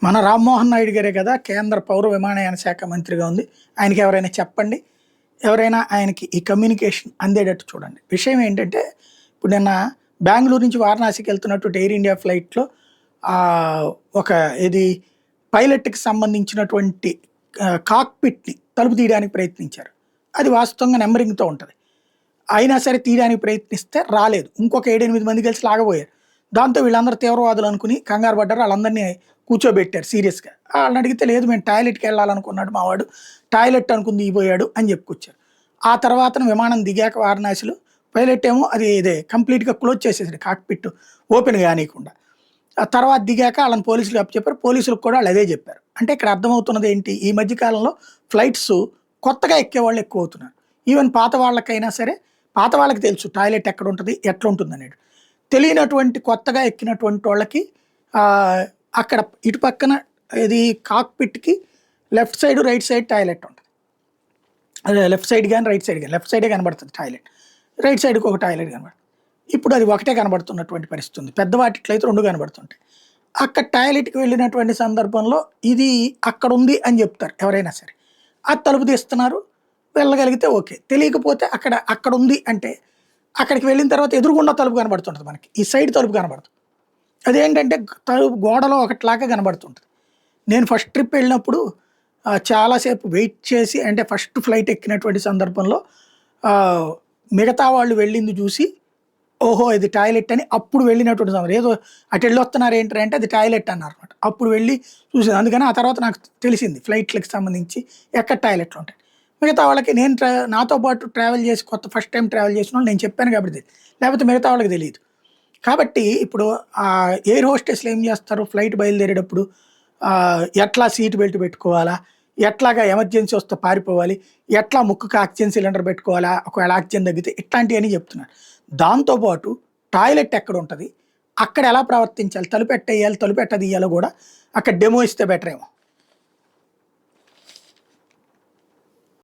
మన రామ్మోహన్ నాయుడు గారే కదా కేంద్ర పౌర విమానయాన శాఖ మంత్రిగా ఉంది. ఆయనకి ఎవరైనా చెప్పండి. ఎవరైనా ఆయనకి ఈ కమ్యూనికేషన్ అందేటట్టు చూడండి. విషయం ఏంటంటే ఇప్పుడు నిన్న బెంగుళూరు నుంచి వారణాసికి వెళ్తున్నటువంటి ఎయిర్ ఇండియా ఫ్లైట్‌లో ఒక ఇది పైలట్‌కి సంబంధించినటువంటి కాక్‌పిట్‌ని తలుపు తీయడానికి ప్రయత్నించారు. అది వాస్తవంగా నంబరింగ్‌తో ఉంటది. అయినా సరే తీయడానికి ప్రయత్నిస్తే రాలేదు. ఇంకొక 7, 8 మంది కలిసి లాగబోయారు. దాంతో వీళ్ళందరూ తీవ్రవాదులు అనుకుని కంగారు పడ్డారు. ఆళ్ళందరిని కూర్చోబెట్టారు సీరియస్‌గా. ఆళ్ళని అడిగితే లేదు మేము టాయిలెట్‌కి వెళ్ళాలనుకున్నాడు మావాడు. టాయిలెట్ అనుకుని దిగిపోయాడు అని చెప్పుకొచ్చారు. ఆ తర్వాతన విమానం దిగాక వారణాసిలో పైలట్ ఏమో అది ఇదే కంప్లీట్‌గా క్లోజ్ చేసేసాడు కాక్‌పిట్ ఓపెన్ గానీయకుండా. ఆ తర్వాత దిగాక ఆళ్ళని పోలీసులకు అప్పచెప్పారు. పోలీసులకు కూడా ఆళ్ళు అదే చెప్పారు. అంటే ఇక్కడ అర్థమవుతున్నది ఏంటి? ఈ మధ్య కాలంలో ఫ్లైట్స్ కొత్తగా ఎక్కేవాళ్ళు ఎక్కువవుతున్నారు. ఈవెన్ పాత వాళ్ళకైనా సరే పాత వాళ్ళకి తెలుసు టాయిలెట్ ఎక్కడుంటది, ఎట్లుంటుందనేది. తెలియనటువంటి కొత్తగా ఎక్కినటువంటి వాళ్ళకి అక్కడ ఇటు పక్కన ఇది కాక్‌పిట్‌కి left side, right side toilet ఉంటది. అదే లెఫ్ట్ సైడ్ గాని, రైట్ సైడ్ గాని. లెఫ్ట్ సైడే కనబడుతది టాయిలెట్. రైట్ సైడ్‌కి ఒక టాయిలెట్ కనబడుతుంది. ఇప్పుడు అది ఒకటే కనబడుతున్నటువంటి పరిస్థితి ఉంది. పెద్ద వాటిట్లో అయితే 2 కనబడుతుంటాయి. అక్కడ టాయిలెట్‌కి వెళ్ళినటువంటి సందర్భంలో ఇది అక్కడుంది అని చెప్తారు ఎవరైనా సరే. అది తలుపు తీస్తున్నారు. వెళ్ళగలిగితే ఓకే. తెలియకపోతే అక్కడుంది అంటే అక్కడికి వెళ్ళిన తర్వాత ఎదురుగుండా తలుపు కనబడుతుంటది మనకి. ఈ సైడ్ తలుపు కనబడదు. అదేంటంటే తలుపు గోడలో ఒకటిలాగా కనబడుతుంటది. నేను ఫస్ట్ ట్రిప్ వెళ్ళినప్పుడు చాలా సేపు వెయిట్ చేసి అంటే ఫస్ట్ ఫ్లైట్ ఎక్కినటువంటి సందర్భంలో మిగతా వాళ్ళు వెళ్ళింది చూసి ఓహో! ఇది టాయిలెట్ అని అప్పుడు వెళ్ళినటువంటి సందర్భం. ఏదో అటు వెళ్ళొస్తున్నారు ఏంట్రా అంటే అది టాయిలెట్ అన్నారన్నమాట. అప్పుడు వెళ్ళి చూసాను. అందుకని ఆ తర్వాత నాకు తెలిసింది ఫ్లైట్‌లకి సంబంధించి ఎక్కడ టాయిలెట్లు ఉంటాయి. మిగతా వాళ్ళకి నేను నాతో పాటు ట్రావెల్ చేసి ఫస్ట్ టైమ్ ట్రావెల్ చేసినోళ్ళు నేను చెప్పాను కాబట్టి తెలీదు. లేకపోతే మిగతా వాళ్ళకి తెలీదు. కాబట్టి ఇప్పుడు ఎయిర్ హోస్టెస్‌లు ఏం చేస్తారు ఫ్లైట్ బయలుదేరేటప్పుడు ఎట్లా సీట్ బెల్ట్ పెట్టుకోవాలా? ఎట్లాగా ఎమర్జెన్సీ వస్తే పారిపోవాలి? ఎట్లా ముక్కుకి ఆక్సిజన్ సిలిండర్ పెట్టుకోవాలా? ఒకవేళ ఆక్సిజన్ తగ్గితే ఇట్లాంటియన్నీ చెప్తున్నారు. దాంతో పాటు టాయిలెట్ ఎక్కడుంటది? అక్కడ ఎలా ప్రవర్తించాలి? తలుపెట్టేయాలి, తలుపెట్ట తీయాలో కూడా అక్కడ డెమో ఇస్తే బెటర్ ఏమో.